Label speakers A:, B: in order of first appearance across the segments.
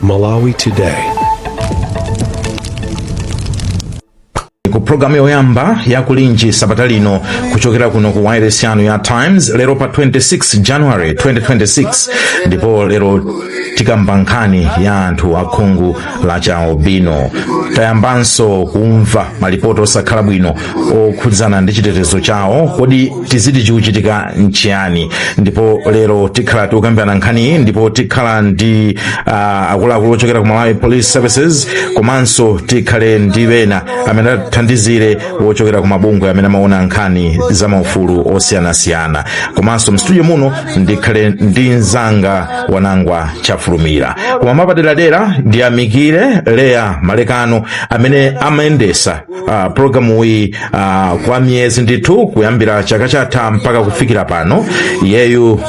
A: Malawi Today.
B: Ku programu yoyamba ya kulinji sabata lino kuchokera kuno ku wireless yanu ya Times lero pa 26 January 2026 ndipo lero tikamba nkhani ya anthu akhungu la cha albino. Tayambanso kumva malipoto osakhala bwino okhudzana ndi chitetezo chawo, kodi tizidi chikuchitika nchiyani. Ndipo lero tikhala tikukambirana nkhani ndipo tikhala ndi akuluakulu ochokera ku Malawi Police Services, komanso tikhale ndi bena amene athandizire wochokera ku mabungwe amene amaona nkhani za maufulu osiyanasiyana. Komanso mstudio muno ndikhale ndi nzanga Wanangwa Chafulumira. Koma mapaderadera ndi amikire Lea Malekano amene amayendesa programu iyi kwa miyezi ndithu kuyambira chaka chatha mpaka kufikira pano. Iyeyu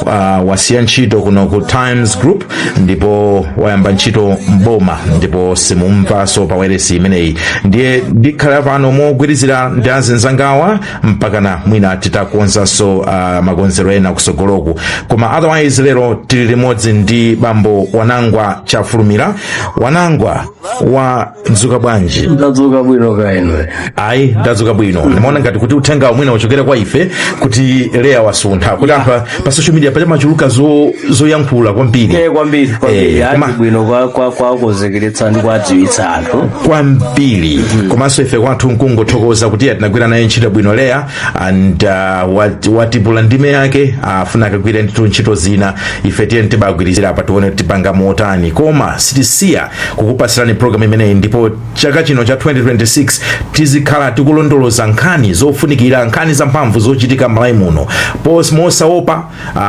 B: wasiya ntchito kuno ku Times Group ndipo wayamba ntchito mboma, ndipo simumvaso pa wireless imeneyi. Ndiye ndikhala pano mogwirizira ndi anzangawa mpaka na mwina titakonzanso makonzero ena kusogoloku. Koma otherwise lero tili limodzi ndi bambo Wanangwa Chafulumira. Wanangwa wadzuka bwanji?
C: Ndadzuka bwino kaenwe.
B: Ayi, ndadzuka bwino. Nimaona ngati kuti uthenga mwina uchokera kwa ife kuti Lea wasuntha kuti anthu pa social media pali machuluka zoyankhula kwambiri.
C: Kwambiri. Koma bwino kwa kuzekeretsa ndi kwadziwitsa anthu
B: kwambiri. Komanso ife kwathu nkungothokoza kuti tinagwira naye ntchito bwino Lea, and watipula ndime yake afuna akagwire ndithu ntchito zina. Ife tiye tibagwirizira apa tione tipanga motani. Koma sitisiya kukupasirani program imeneyi, ndipo chaka chino cha 2026 tizikhala tikulondoloza nkhani zofunikira, nkhani zamphamvu zochitika Malawi muno mosaopa,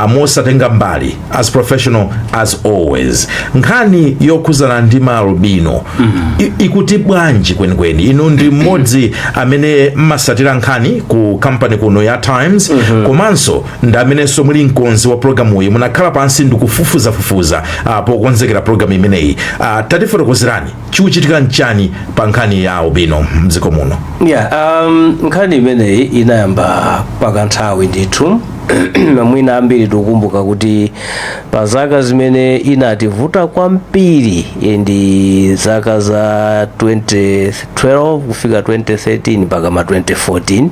B: mosatenga mbali, as professional as always. Nkhani yokhuzana ndi albino ikuti bwanji kwenikweni? Inu ndi mmodzi amene mmasatira nkhani ku company kuno ya Times, komanso ndi amenenso muli mkonzi wa programu iyi. Munakhala pansi ndikufufuza pokonzekera programu imeneyi. Tatifotokozerani chikuchitika nchani pa nkhani ya albino mdziko muno?
C: Nkhani imeneyi inayamba pakanthawi ndithu. Mwina ambiri tukumbuka kuti pa zaka zimene inativuta kwambiri ndi zaka za 2012 kufika 2013 mpaka ma 2014.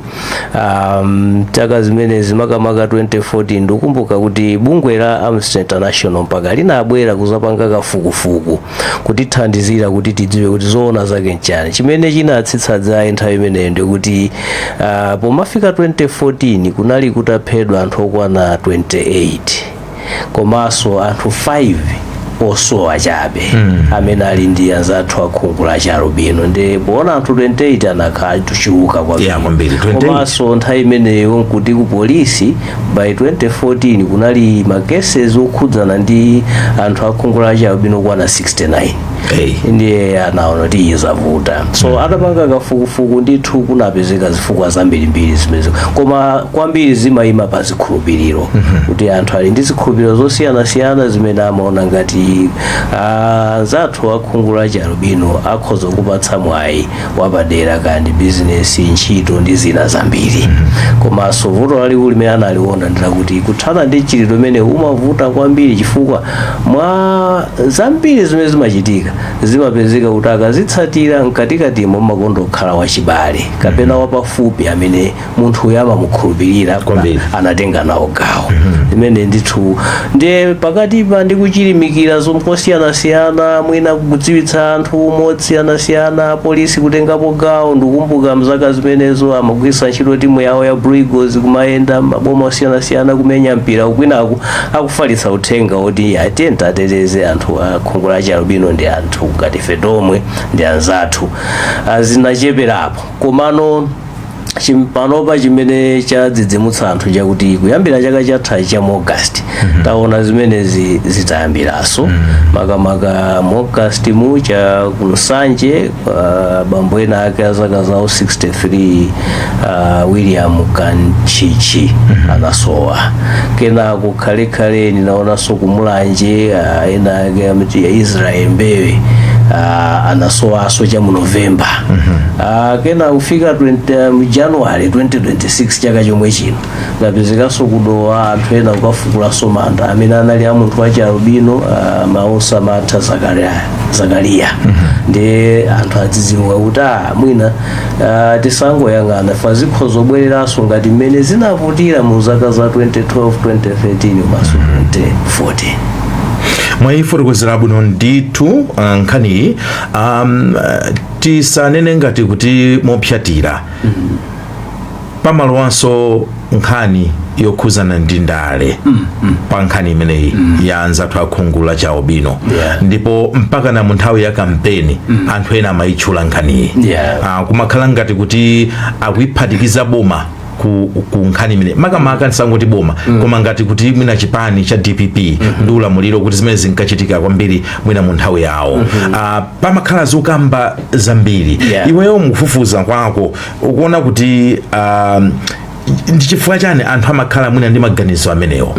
C: Chaka zimene zimakamaka 2014 ndikumbuka kuti bungwe la Amnesty International mpaka linabwera kuzapanga kafukufuku kutithandizira kuti tidziwe kuti zoona zake nchani. Chimene chinatsitsa nthawi imeneyo ndikuti pomafika 2014 kunali kutaphedwa anthu okwana 28, komanso anthu 5 osowa chabe amene ali ndi anzathu akhungu la cha albino. Ndi poona anthu 28 anakhala tuchiuka kwambiri. Komanso nthawi imeneyo nkuti ku polisi by 2014 kunali makeses okhudzana ndi anthu akhungu la cha albino kwana 69. Ndiye anaona kuti izavuta, so atapanga kafukufuku ndithu kunapezeka zifukwa zambirimbiri zimene, koma kwambiri zimayima pa zikhulupiriro kuti anthu ali ndi zikhulupiriro zosiyanasiyana zimene amaona ngati anzathu akhungu la cha albino akhoza kupatsa mwayi wapadera kandi business, ntchito ndi zina zambiri. Komanso vuto lalikulu limene analiona ndilakuti kuthana ndi chililo imene umavuta kwambiri chifukwa mwa zambiri zimene zimachitika zimapezeka kuti akazitsatira mkatikatimo makondokhala wachibale kapena wapafupi amene munthu yama mukhulupirira anatenga nawo gawo. Imene ndithu ndiye pakatipa ndi kuchilimikira zosiyanasiyana, mwina kudziwitsa anthu mosiyanasiyana, polisi kutengapo gawo. Ndikumbuka mzaka zimenezo amagwiritsa ntchito timu yawo ya Blue Eagles kumayenda maboma osiyanasiyana kumenya mpira, kwinaku akufalitsa uthenga oti atenta ateteze anthu akhungu la cha albino ndi anthu ngati ife tomwe ndi anzathu. Zinacheperapo komano panopa chimene chadzidzimutsa anthu chakuti kuyambira chaka chatha cha August taona zimenezi zitayambiranso makamaka August mu cha Nsanje bambo ena ake azaka zawo 63 William Kanchichi anasowa. Kenako kale ninaonanso kumulanje ena ake amati Israel Mbewe anasowaso cha mu November. Kena kufika January 2026 chaka chomwe chino ngapezekanso kudowa anthu ena kukafukulaso manda amene anali amunthu wa Chiarubino Mausa Martha Zakaria. Ndi anthu adzidzimuka kuti mwina tisangoyang'ana fa zikho zobwereranso ngati mmene zinavutira mu zaka za 2012 2013 komanso 2014.
B: Mwayifotokozera bwino ndithu nkhani tisanene ngati kuti mopyatira pamalowanso nkhani yokhuzana ndi ndale pa nkhani imeneyi ya anzathu akhungu la Chiarubino ndipo mpaka na mu nthawi ya kampeni anthu ena amayitchula nkhaniyi kumakhala ngati kuti akuyiphatikiza boma ku nkhani imene makamaka ndisangoti boma koma ngati kuti mwina chipani cha DPP ndi ulamuliro kuti zimene zinkachitika kwambiri mwina mu nthawi yawo. Pamakhala zokamba zambiri iweyo mukufufuza kwako ukuona kuti ndi chifukwa chani anthu amakhala mwina ndi maganizo amenewo?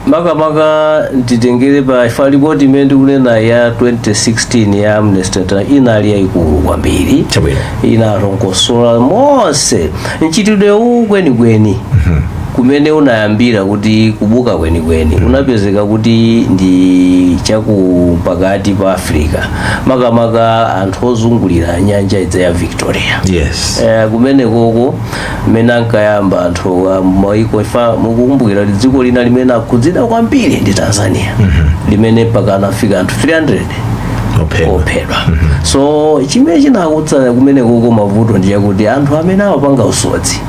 C: Makamaka nditengere pa ripoti imene ndikunena ya 2016 ya Amnesty inali yayikulu kwambiri, inarongosola monse mchitidwe uwu kwenikweni kumene unayambira kuti kubuka kwenikweni unapezeka kuti ndi chakupakati pa Africa, makamaka anthu ozungulira nyanja idza ya Victoria. Kumene koko mmene ankayamba anthu maiko ifa mukukumbukira kuti dziko lina limene akudzida kwambiri ndi Tanzania limene mpaka anafika anthu 300 ophedwa. So chimene chinakutsa kumene koko mavuto ndi chakuti anthu amene amapanga usodzi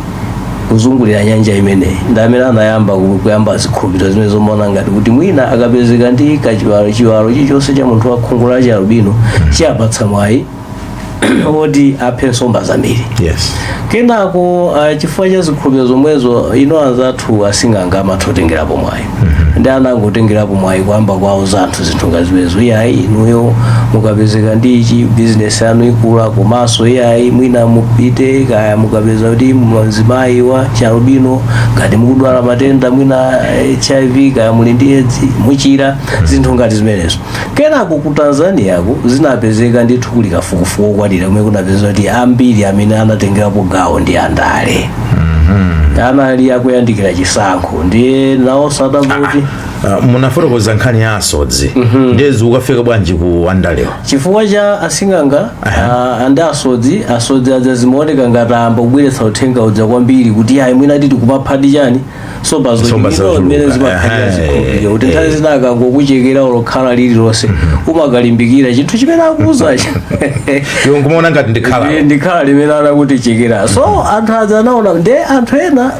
C: kuzungulira nyanja imeneyi ndi amene anayamba kuyamba zikhulupiriro zimene zomona ngati kuti mwina akapezeka ndi chiwalo chilichonse cha munthu wakhungu la Chiarubino chiyapatsa mwayi woti aphe nsomba zambiri. Kenako chifukwa cha zikhulupiriro zomwezo ino anzathu asing'anga amatengerapo mwayi ndi anangotengerapo mwayi kwamba kwawo za anthu zinthu ngazimenezo iyayi inuyo mukapezeka ndi chi business yanu ikula komanso iyayi mwina mupite kaya mukapeza kuti mzimayi wa Chiarubino ngati mukudwala matenda mwina HIV kaya muli ndi AIDS muchira zinthu ngati zimenezo. Kenako ku Tanzaniako zinapezeka ndithu kuli kafukufuku kwadira kumene kunapezeka kuti ambiri amene anatengerapo gawo ndi andale anali akuyandikira chisankho ndi nawo sadakuti
B: munafotokoza nkhani ya asodzi ndezi ukafika bwanji ku andalewa
C: chifukwa cha asing'anga andi asodzi azazimaoneka ngati amba kubweretsa uthenga udza kwambiri kuti ayi mwina titi kumaphadi chani somba zimene zimaphadira zikhulupiriro kuti nthawi zina akangokuchekera olokhala lililonse umakalimbikira chinthu chimene akuuzacho
B: ngumaona ngati
C: ndikhala limene anakuti chekera. So anthu adza anaona ndi anthu ena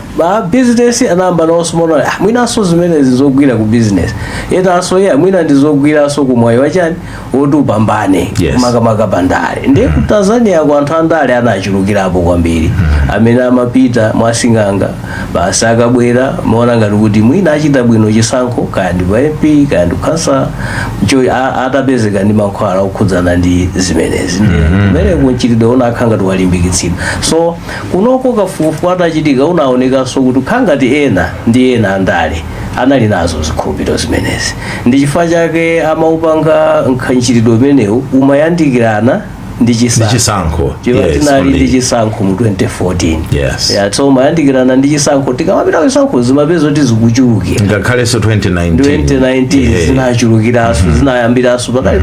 C: business anayamba nawonso maona mwinanso zimenezi zogwira ku business etanso mwina ndizogwiranso kumwayi wachani woti upambane makamaka pandale. Ndi ku Tanzania ku anthu andale anachulukirapo kwambiri amene amapita mwasing'anga basi akabwera maona ngati kuti mwina achita bwino chisankho kaya ndi MP kaya ndi kansa atapezeka ndi mankhwala okhudzana ndi zimenezi ndi kumene kunchitidwe unakhala ngati walimbikitsidwa. So kunoko kafukufuku atachitika unaonekanso kuti khangati ena ndi ena andale anali nazo zikhulupiriro zimenezi ndi chifukwa chake amaupanga mchitidwe umenewu umayandikirana ndi chisankho tinali ndi chisankho mu 2014 so umayandikirana ndi chisankho tikamapita chisankho zimapeza kuti zikuchulukira
B: ngakhalenso 2019
C: zinachulukiranso zinayambiranso patali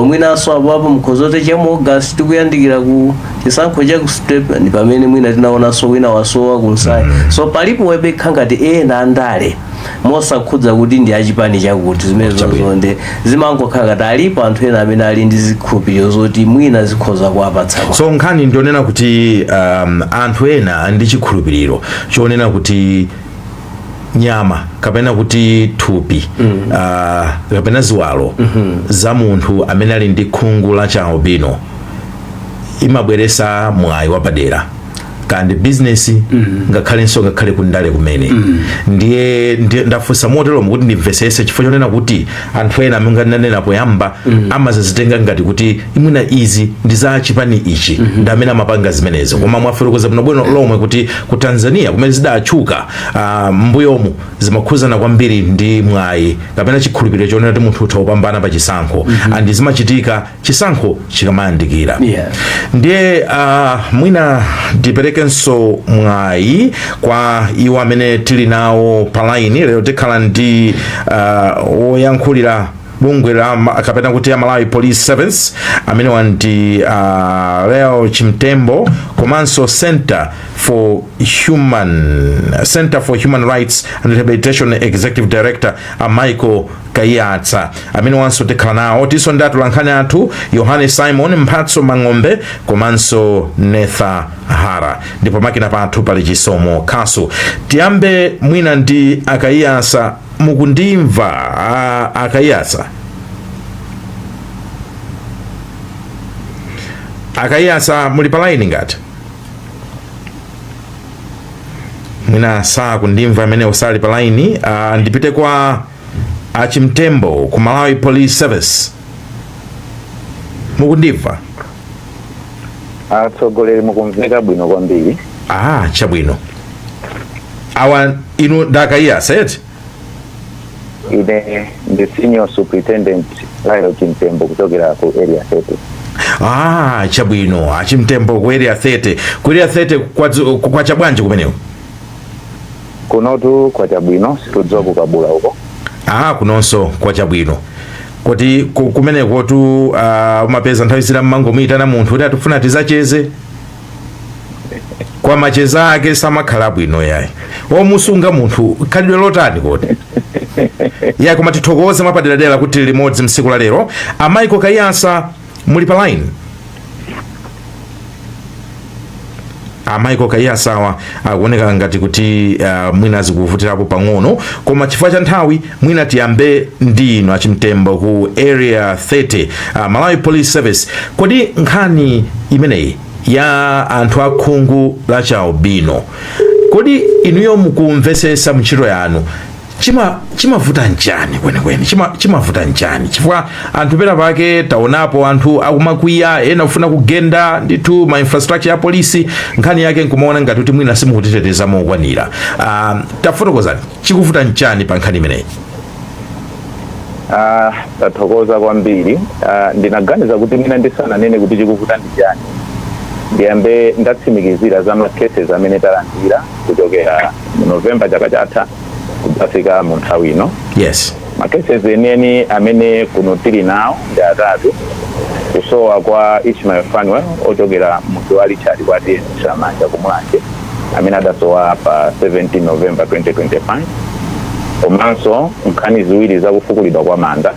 C: mwinanso apo mkhozote cha mu August tikuyandikira ku chisankho cha ku step ndi pamene mwina tinaonanso wina wasowa kunsai. So palipo webekha ngati ena andale mosakhudza kuti ndi achipani chakuti zimene zonde zimangokhala ngati alipo anthu ena amene ali ndi zikhulupiriro zoti mwina zikhoza kuwapatsa.
B: So nkhani ndionena kuti anthu ena ndi chikhulupiriro chonena kuti nyama kapena kuti thupi kapena ziwalo za munthu amene ali ndi khungu la Chiarubino imabweresa mwayi wapadera kandi business ngakhalenso ngakhale kundale kumene ndiye ndafunsa motero kuti ndimvesese chifukwa chonena kuti anthu ena mungananena poyamba amazazitenga ngati kuti imwina izi ndi za chipani ichi ndi amene amapanga zimenezo koma mwafotokoza bwino lomwe kuti ku Tanzania kumene zidatchuka mbuyomu zimakhuzana kwambiri ndi mwayi kapena chikhulupiriro chonena kuti munthu utha kupambana pa chisankho andi zimachitika chisankho chikamayandikira ndiye mwina ndiperekenso mwayi kwa iwo amene tili nawo palaini lero tikhala ndi woyankhulira bungwe la kapena kuti ya Malawi Police Service amene wanti Leo Chimtembo komanso Center for Human Rights and Rehabilitation Executive Director Michael Kayatsa amene wanso tikhala nawo tiso ndatulankhani athu Yohane Simon Mphatso Mang'ombe komanso Netha Hara ndipo makina pathu pali Chisomo Kasu. Tiyambe mwina ndi Akayatsa. Mukundimva Akayatsa? Akayatsa muli palaini ngati? Mwina saa kundimva amene usali palaini. Ndipite kwa Chimtembo ku Malawi Police Service. Mukundimva?
A: Atsogoleri mukumveka bwino kwambiri.
B: Chabwino. Awa inu ndakayatsa eti?
A: Ine the senior superintendent Leo Chimtembo kuchokera ku area 30.
B: Chabwino. Chimtembo ku area 30. Ku area 30 kwa chabwanji kumeneko?
A: Kunotu kwa chabwino situdziwa kukabula huko.
B: Kunonso kwa chabwino. Kuti kumeneko tu umapeza nthawi zina mmangomuyita na munthu kuti atufuna tizacheze. Kwa macheza ake samakhala bwino yayi. Omusunga munthu khalidwe lotani kodi? Ya koma tithokoze mwapaderadera kuti limodzi msiku la lero. Michael Kayatsa muli pa line? Michael Kayatsa akuoneka ngati kuti mwina zikuvutirapo pang'ono koma chifukwa cha nthawi mwina tiyambe ndi inu Chimtembo ku area 30 Malawi Police Service. Kodi nkhani imeneyi ya anthu akhungu la chaubino kodi inuyo mukumvesesa mchiro yanu chimavuta njani kwenikweni? Chimavuta njani? Chifukwa anthu pera pake taonapo anthu akumakwiya ena kufuna kugenda ndithu ma infrastructure ya polisi nkhani yake nkumaona ngati kuti mwina simukutiteteza mokwanira. Tafotokozani chikuvuta njani pa nkhani imeneyi?
A: Tathokoza kwambiri. Ndinaganiza kuti mina ndisananene kuti chikuvuta njani ndiyambe ndatsimikizira za ma cases amene talandira kuchokera mu November chaka chatha kufika mu nthawi ino.
B: Yes.
A: Ma cases eneni amene kuno tili nawo ndi atatu. Kusowa kwa Ishmael Fanuel ochokera mu Kiwali chali kwa Samanja kumulanje amene adasowa pa 17 November 2025. Komanso nkhani ziwiri za kufukulidwa kwa manda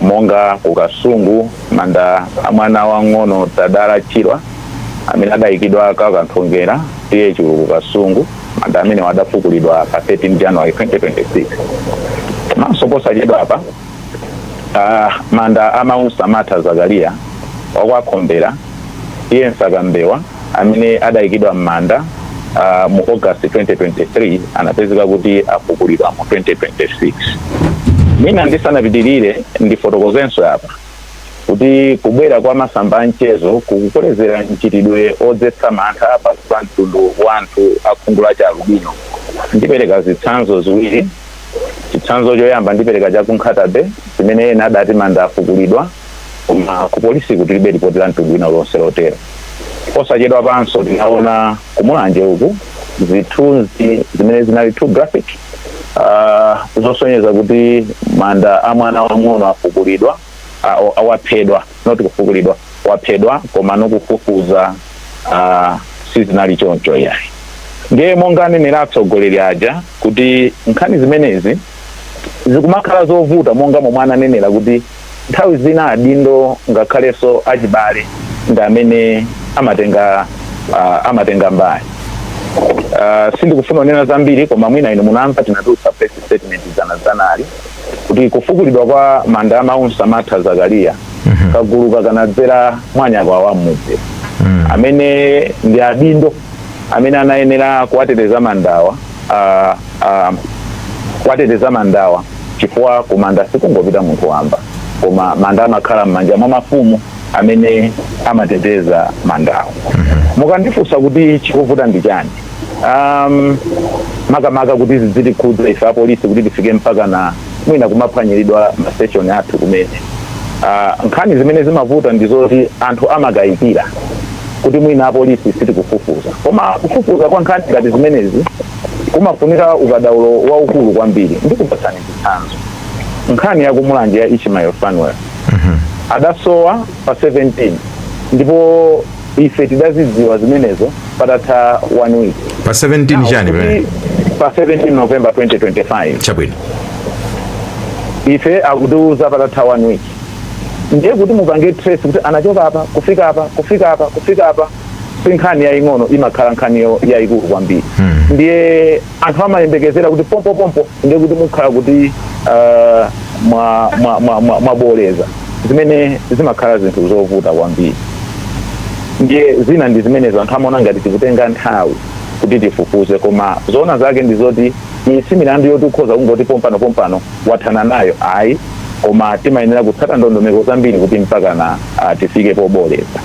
A: monga kukasungu manda amwana wang'ono Tadala Chilwa amene adayikidwa kakanthongera tiye chulu kukasungu manda amene wadafukulidwa pa 13 January 2026. Komanso posachedwa apa manda amaunsa Martha Zakaria wakwaKhombera tiye Nsakambewa amene adayikidwa manda mu August 2023 anapezeka kuti afukulidwa mu 2026. Mina ndisanapitirire ndifotokozenso apa kuti kubwera kwa masamba anchezo kukukolezera mchitidwe odzetsa mantha pa mtundu wa anthu akhungu la chaubino. Ndipereka zitsanzo ziwiri. Chitsanzo choyamba ndipereka cha kuNkhatabe zimene ena adati manda afukulidwa koma ku polisi kuti libe ripoti la mtundu wina lonse lotero. Posachedwa panso tinaona kumulanje uku zithunzi zimene zinali too graphic zosonyeza kuti manda amwana wang'ono afukulidwa awaphedwa not kufukulidwa waphedwa koma nokufufuza sizinali choncho yayi. Ndiye monga nenera atsogoleri aja kuti nkhani zimenezi zikumakhala zovuta monga momwe nenera kuti nthawi zina adindo ngakhalenso achibale ndi amene amatenga mbali. Sindikufuna kunena zambiri koma mwina ino munamva tinatulutsa press statement zanali kuti kufukulidwa kwa manda amaunsa Martha Zakaria kagulu kakanadzera mwanya kwa wamudzi amene ndi adindo amene anayenera kuwateteza mandawa kuwateteza mandawa chifukwa kumanda sikungopita munthu wamba koma manda amakhala m'manja mwa mafumu amene amateteza mandawa. Mukandifunsa kuti chikuvuta ndi chani, makamaka kuti zitikhudza ife apolisi kuti tifike mpaka na mwina kumaphwanyiridwa mastation athu kumene nkhani zimene zimavuta ndizoti anthu amakayikira kuti mwina apolisi sitikufufuza, koma kufufuza kwa nkhani ngati zimenezi kumafunika ukadaulo waukulu kwambiri. Ndikupatsani chitsanzo, nkhani ya kumulanje ya Ishmael Fanuel adasowa pa 17 ndipo ife tidazidziwa zimenezo patatha 1 week.
B: Pa 17 chani pamene?
A: Pa 17 November 2025.
B: Chabwino.
A: Ife akutiuza patatha 1 week. Ndiye kuti mupange trace kuti anachoka apa kufika apa kufika apa kufika apa, sinkhani yaing'ono imakhala nkhani yayikulu kwambiri. Ndiye anthu amayembekezera kuti pompo ndiye kuti mukhala kuti mwaboleza zimene zimakhala zinthu zovuta kwambiri. Ndiye zina ndi zimenezo anthu amaona ngati tikutenga nthawi kuti tifufuze, koma zoona zake ndizoti iyi si milandu yoti ukhoza kungoti pompano wathana nayo, ayi, koma timayenera kutsata ndondomeko zambiri kuti mpaka na tifike poboleza.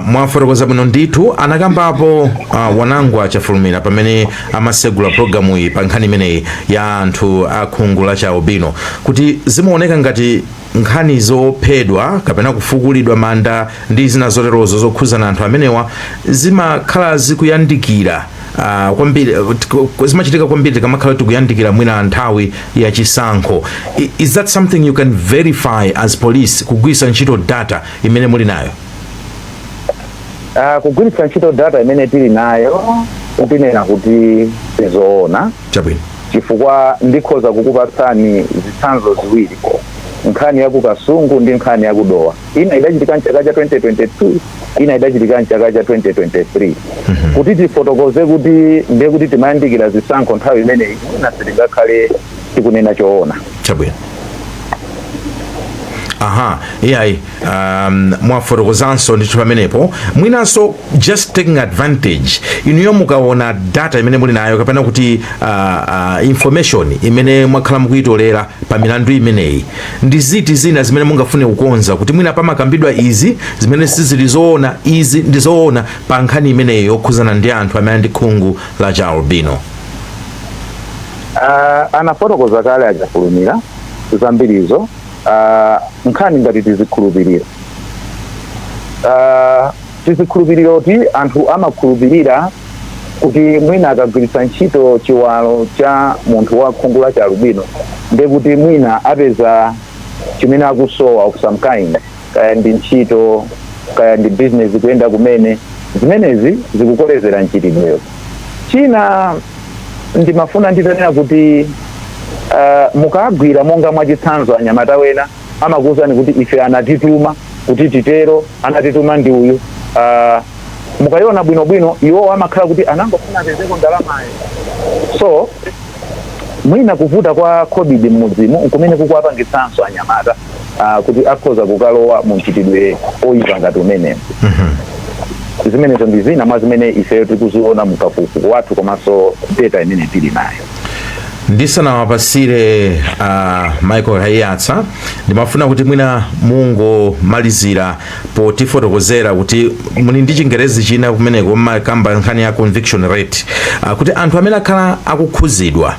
B: Mwafotokoza bwino ndithu. Anakambapo wanangu achafulumira pamene amasegula programu iyi pa nkhani imeneyi ya anthu akhungu la Chaobino kuti zimaoneka ngati nkhani zophedwa kapena kufukulidwa manda ndi zina zoterozo zokhuzana anthu amenewa zimakhala zikuyandikira kwambiri, zimachitika kwambiri tikamakhala tikuyandikira mwina nthawi ya chisankho. Is that something you can verify as police, kugwiritsa ntchito data imene muli nayo?
A: Kugwiritsa ntchito data imene tili nayo kupinena kuti tizoona.
B: Chabwino.
A: Chifukwa ndikhoza kukupatsani zitsanzo ziwiri, nkhani ya kukasungu ndi nkhani ya kudowa. Ina idachitika mchaka cha 2022, ina idachitika mchaka cha 2023. Kuti tifotokoze kuti ndiye kuti timayandikira zisankho nthawi imeneyi ina sitingakhale tikunena choona.
B: Chabwino. Iyayi, mwafotokozanso ndithu pamenepo mwinanso just taking advantage inuyo mukaona data imene muli nayo kapena kuti information imene mwakhala mukuyitolera pa milandu imeneyi, ndi ziti zina zimene mungafune kukonza kuti mwina pamakambidwa izi zimene sizili zoona, izi ndi zoona pa nkhani imeneyi yokhuzana ndi anthu amene ndi khungu la Chaobino?
A: Anafotokoza kale achafulumira zambirizo. Nkhani ngati tizikhulupirira kuti anthu amakhulupirira kuti mwina akagwiritsa ntchito chiwalo cha munthu wa khungu la Chaobino ndiye kuti mwina apeza chimene akusowa of some kind, kaya ndi ntchito kaya ndi business kuyenda kumene, zimenezi zikukolezera nchitidweyo. China ndimafuna nditanena kuti mukagwira monga mwachitsanzo anyamata wena amakuwuzani kuti ife anatituma kuti titero, anatituma ndi uyu. Mukayiona bwinobwino iwo amakhala kuti anangofuna apezeko ndalamayo. So mwina kuvuta kwa COVID mmudzimu kumene kukuapangitsanso anyamata kuti akhoza kukalowa mu mchitidwe oyipa ngati umenewu. Zimenezo ndi zina mwa zimene ife tikuziona mukafukufuku wathu komanso data imene tili nayo.
B: Ndisanawapasire Michael Hayatsa, ndimafuna kuti mwina mungomalizira potifotokozera kuti muli ndi Chingerezi china kumeneko makamba nkhani ya conviction rate, kuti anthu amene akhala akukhuzidwa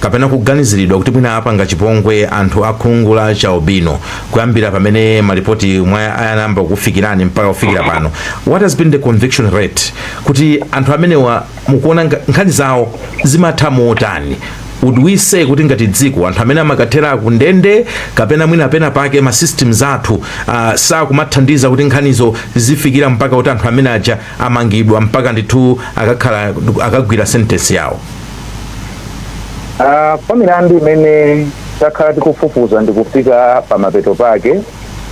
B: kapena kuganiziridwa kuti mwina apanga chipongwe anthu akhungu la Chaobino kuyambira pamene malipoti mwa ayanamba kufikirani mpaka kufikira pano, what has been the conviction rate, kuti anthu amenewa mukuona nkhani zawo zimatha motani? Would we say kuti ngati dziko anthu amene amakathera ku ndende kapena mwina pena pake ma systems athu sakumathandiza kuti nkhanizo zifikira mpaka kuti anthu amene aja amangidwa mpaka ndithu akagwira sentence yawo?
A: Pa milandu imene takhala tikufufuza ndikufika pa mapeto pake,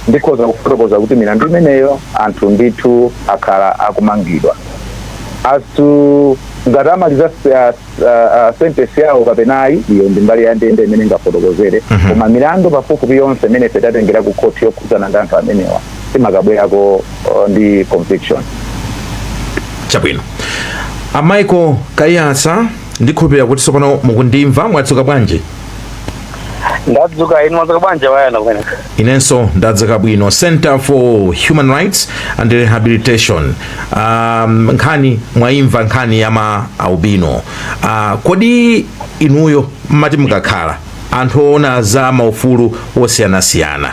A: ndikhoza kufotokoza kuti milandu imeneyo anthu ndithu akhala akumangidwa. as to gharama za sentence yawo kapenayi iyo ndi mbali ya ndende imene ngafotokozere koma milandu pafupi yonse imene tatengera ku court yokhudzana ndi anthu amenewa simakabwerako ndi conviction.
B: Chabwino. Michael Kayasa ndikhulupirira kuti tsopano mukundimva, mwadzuka bwanji?
D: Ndadzuka inu mwadzuka bwanji wayana kwene?
B: Inenso ndadzuka bwino. Center for Human Rights and Rehabilitation. Nkhani mwaimva nkhani ya ma albino. Kodi inuyo mmati mukakhala anthu ona za maufulu osiyanasiyana,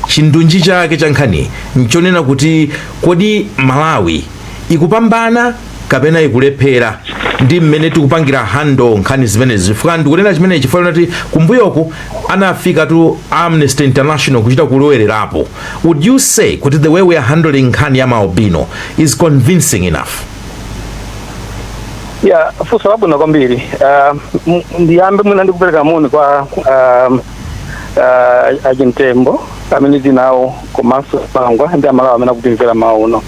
B: chindunji chake cha nkhani nchonena kuti kodi Malawi ikupambana kapena ikulephera ndi mmene tikupangira handle nkhani zimenezi? Chifukwa ndikunena chimene chifukwa kuti kumbuyoku anafika tu Amnesty International kuchita kulowererapo. Would you say kuti the way we are handling nkhani ya albino is convincing enough?
D: Yeah, fuso labwino kwambiri. Ndiyambe mwina ndikupereka moni kwa Ajentembo amene tinawo komanso pangwa ndi Amalawi amene akutimvera mawu uno.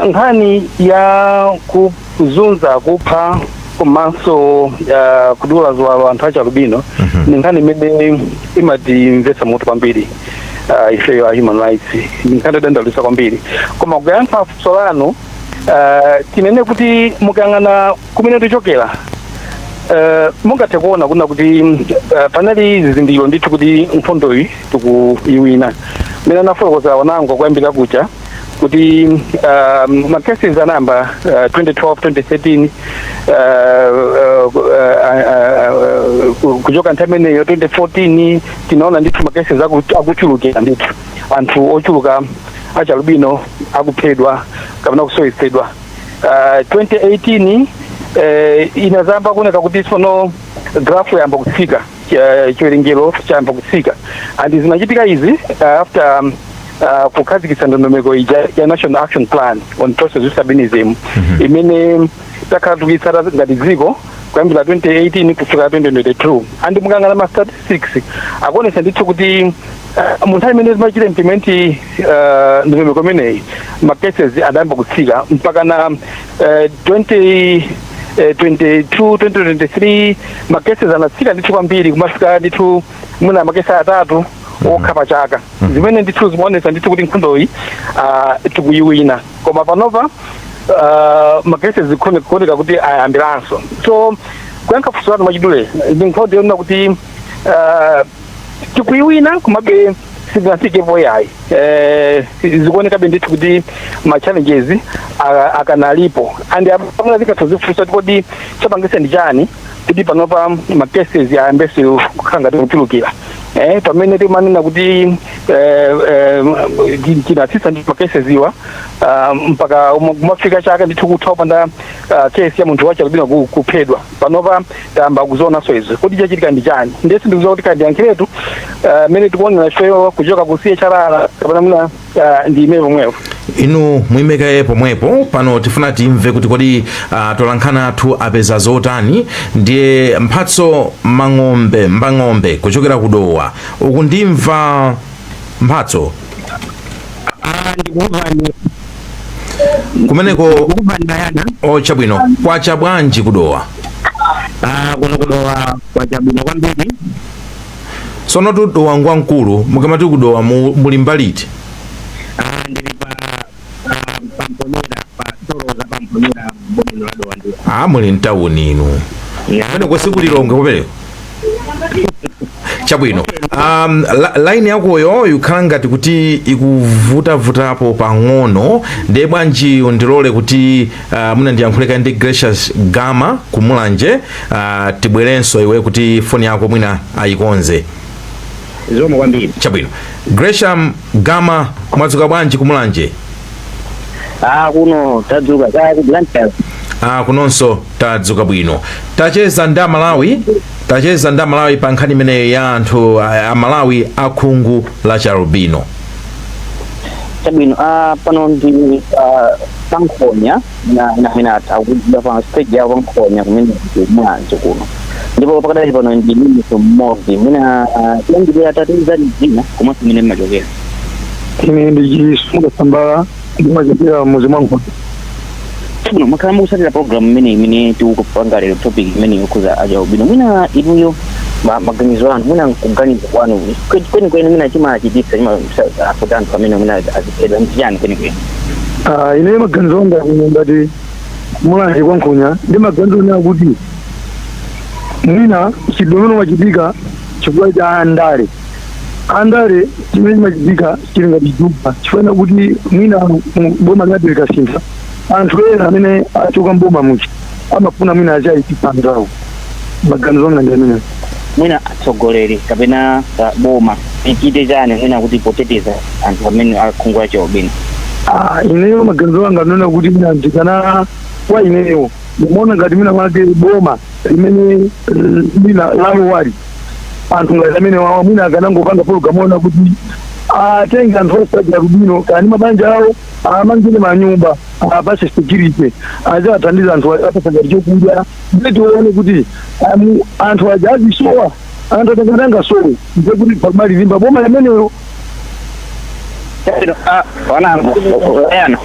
D: Nkhani ya kuzunza kupha komanso kudula ziwalo anthu achalubino ni nkhani imene imatimvetsa mutu kwambiri ifeyo a human rights, ni nkhani yodandalisa kwambiri. Koma kuyankha funso lanu tinene kuti mukayang'ana kumene tichokera mungathe kuona kuna kuti panali zizindikiro ndithu kuti nkhondoyi tikuyiwina. Mene nafotokoza wanango kuyambira kucha kuti macases anamba 2012 2013 kuchoka nthawi imeneyo 2014 tinaona ndithu macases akuchulukira ndithu anthu ochuluka achalubino akuphedwa kapena kusoyesedwa. 2018 inazamba kuoneka kuti tsono graph yamba kutsika, chiwerengero chayamba kutsika, and zinachitika izi after kukhazikitsa ndondomeko ya National Action Plan on Process with Albinism imene takhatukitsata ngati dziko kuyambira 2018 kufika 2022. And mukang'ana ma statistics akuonesa ndithu kuti munthawi imene timachita implement ndondomeko imeneyi macases adayamba kutsika mpaka na 2023 macases anatsika ndithu kwambiri kumafika ndithu mwina makesi atatu okha pa chaka. Zimene ndithu zimaonesa ndithu kuti nkhondoyi tikuyiwina. Koma panopa macases zikuoneka kuti ayambiranso. So kuyankha funso lanu mwachidule ndi nkhondo yonena kuti tikuyiwina komabe sizinafikepo yayi. Zikuonekabe ndithu kuti ma challenges akanalipo, and pamene zikathozifunsa kodi chapangisa ndi chani kuti panopa macases ayambese kukhala ngati kuchulukira. Pamene timanena kuti tinatsitsa ndi macases iwa mpaka kumafika chaka ndithu kuthawa panda case ya munthu wachalubino kuphedwa. Panopa tayamba kuzonaso izo kuti chachitika ndi chani. Ndesi ndikuziwa kuti kandiyankhiretu mene tikuonera ifeyo kuchoka kusiye chalala kapena muna ndi imene pomwepo.
B: Inu mwimekaye pomwepo pano tifuna timve kuti kodi tolankhana athu apeza zotani ndiye mphatso mbang'ombe kuchokera kudowa uku ndimva mphatso kumeneko chabwino kwacha bwanji kudowa?
E: Kuno kudowa kwacha bwino kwambiri.
B: Sono tudowa ngwankulu mukamati kudowa muli mbaliti?
E: Ndili pamponera pa toroza pamponera bwino la dowa ndi.
B: Muli mtauni inu. Pene kwa siku lilonge kupereko. Chabwino. Line yakoyo yukhala ngati kuti ikuvutavutapo pang'ono, ndiye bwanji undilole kuti munandiyankhuleka ndi Gracious Gama kumulanje tibwerenso iwe kuti foni yako mwina ayikonze.
E: Zomwe kwambiri.
B: Chabwino. Gracious Gama mwadzuka bwanji kumulanje?
E: Kuno tadzuka Blantyre.
B: Kunonso tadzuka bwino. Tacheza ndi Malawi pa nkhani imeneyo ya anthu a Malawi akhungu la chalubino.
E: Chabwino pano ndi pankhonya na akudya pa stage ya pankhonya kumene kumwanzo kuno. Ndipo pakadali pano ndi mimiso mmodzi mwina tiyendere atatiza dzina komanso mene mmachokera.
D: Ine ndi Chisunga Sambala ndimachokera muzi mwangu.
E: Chabwino makhala mukusatira program imene tikupanga lero topic imene yokuza ajaubino mwina inuyo maganizo anu mwina kuganiza kwanu kweni mwina chimachitisa chimafuta anthu amene mwina azipedwa mchiyani kweni
D: ine maganizo anga ngati Mulanje kwa Nkhonya ndi maganizo ena kuti mwina chidomeno machitika chifukwa cha andale chimene machitika chili ngati juba chifukwa kuti mwina boma linapereka sintha anthu ena amene achoka mboma muchi amafuna mwina achayitika ndawo maganizo anga ndi amene
E: mwina atsogoleri kapena boma ichite chani mwina kuti poteteza anthu amene akhungwa chaubino
D: ineyo maganizo anga nona kuti mwina ndikana kwa ineyo ndimona ngati mwina mwake boma limene mwina lalo wali anthu ngati amene wawa mwina akanangopanga pologalamu kuti atenge anthu osaja rubino kani mabanja awo amangire manyumba apase security azathandiza anthu apasangati chokudya ndeti uone kuti anthu aja azisowa anthu atakatanga sowe ndekuti pamali limba boma limeneyo
E: wanangu yana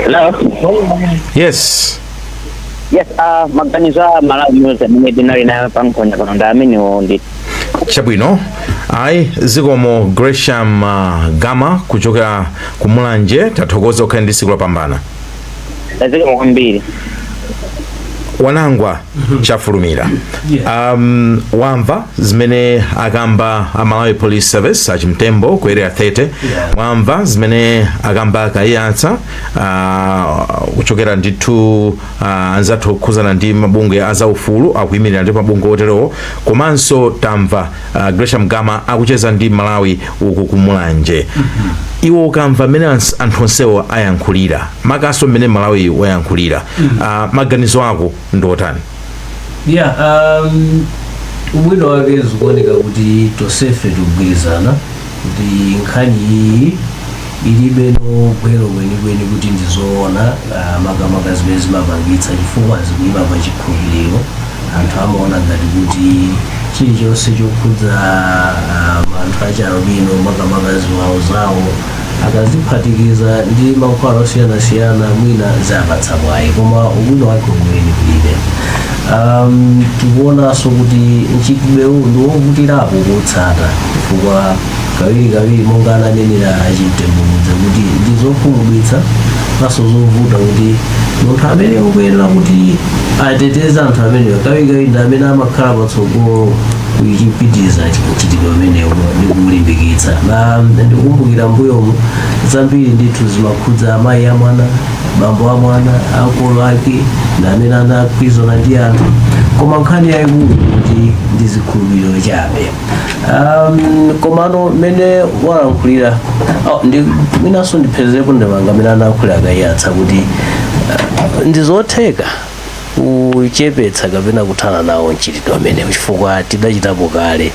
E: hello
B: yes
E: maganizo Malawi News amene tinali nayo pa Nkhonya pano ndi amenewo ndi
B: chabwino ayi zikomo Gresham Gama kuchokera ku Mulanje tathokoza okhala ndi tsiku lopambana
E: zikomo kwambiri
B: wanangwa chafulumira wamva zimene akamba Malawi Police Service achimtembo ku area 30 wamva zimene akamba Kayatsa kuchokera ndithu anzathu okhuzana ndi mabungwe azaufulu akuyimirira ndi mabungwe oterewo komanso tamva Gresham Gama akucheza ndi Malawi uku ku Mulanje iwo ukamva mmene anthu onsewo ayankhulira makaso mmene Malawi wayankhulira maganizo ako ndotani
C: ubwino wake zikuoneka kuti tonsefe tikugwirizana kuti nkhani iyi ilibe no gwero kwenikweni kuti ndizoona makamaka zimene zimapangitsa chifukwa zikuyima pa chikhulupiriro anthu amaona ngati kuti chilichonse chokhudza anthu achalubino makamaka ziwawo zawo akaziphatikiza ndi mankhwala osiyanasiyana mwina zapatsa mwayi koma ubwino wake umweni kulibe tikuonanso kuti mchitidwewu ndiwovutirapo kutsata chifukwa kawiri monga ananenera achimtembudza kuti ndizokhumudwitsa naso zovuta kuti munthu amene ukuyenera kuti ateteze anthu amenewo kawiri ndi amene amakhala patsogolo kuchipitiza mchitidwe umenewo ndi kulimbikitsa ndikukumbukira mbuyomu zambiri ndithu zimakhudza amayi a mwana bambo a mwana akolo ake ndi amene anakhwizana ndi anthu koma nkhani yayikulu kuti ndi zikhulupiriro chabe komano mmene walankhulira mwinanso ndiphezerepo ndemanga amene analankhulira Kayatsa kuti ndizotheka kuchepetsa kapena kuthana nawo mchitidwe umenewu chifukwa tidachitapo kale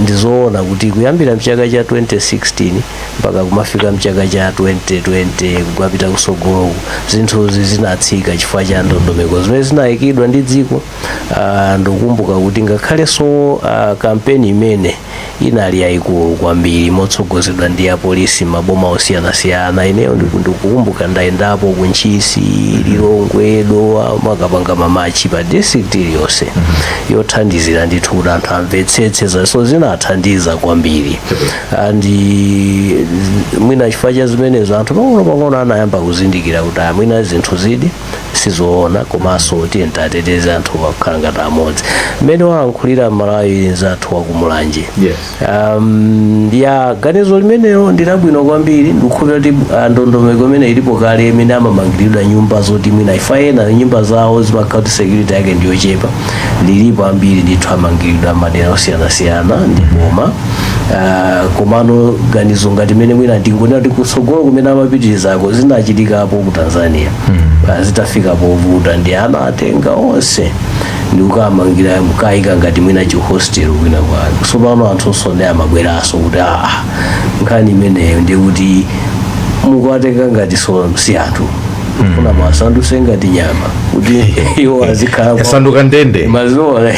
C: ndizoona kuti kuyambira mchaka cha 2016 mpaka kumafika mchaka cha 2020 kukapita kusogoloku zinthuzi zinatsika chifukwa cha ndondomeko zimene zinayikidwa ndi dziko ndikukumbuka kuti ngakhalenso kampeni imene inali yayikulu kwambiri motsogozedwa ndi apolisi maboma osiyanasiyana ineyo ndikukumbuka ndayendapo ku Ntchisi Lilongwe Dowa makapanga mamachi pa district iliyonse yothandizira ndithu kuti anthu amvetsetse so zinathandiza kwambiri andi mwina chifukwa cha zimenezo anthu pang'ono anayamba kuzindikira kuti mwina zinthu zidi sizoona komanso tiye tateteze anthu akukhala ngati amodzi mmene walankhulira Malawi zathu wa ku Mulanje ganizo limenelo ndilabwino kwambiri ndikukhulupirira kuti ndondomeko imene ilipo kale imene amamangiridwa nyumba zoti mwina ifa ena nyumba zawo zimakhala kuti security yake ndiyochepa lilipo ambiri ndithu amangiridwa madera osiyanasiyana ndi boma komano ganizo ngati imene mwina ndingonena kuti kutsogolo kumene amapitirizako zinachitikapo ku Tanzania zitafika povuta ndi ana atenga onse ndikukamangira mukayika ngati mwina chihostel kwina kwake tsopano anthu osonde amabweraso kuti nkhani imeneyo ndi kuti mukuwatenga ngati si anthu kuna masanduse ngati nyama kuti iwo azikhala
B: yasanduka ndende
C: mazola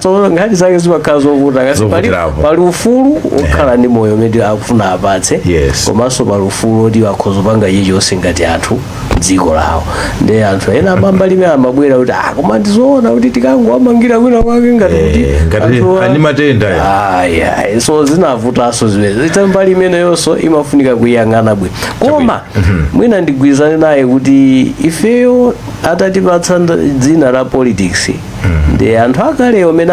C: so ngati zake zimakhala zovuta kasi pali ufulu okhala ndi moyo umene akufuna apatse komanso pali ufulu oti akhoza panga chilichonse ngati anthu dziko lawo ndi anthu ena amambalime amabwera kuti koma ndizoona kuti tikangowamangira kwina kwake ngati
B: ani matenda
C: so zinavutanso zimene itambali imeneyonso imafunika kuyang'ana bwino koma mwina ndigwirizane naye kuti ifeyo atatipatsa dzina la politics ndi anthu akalewo amene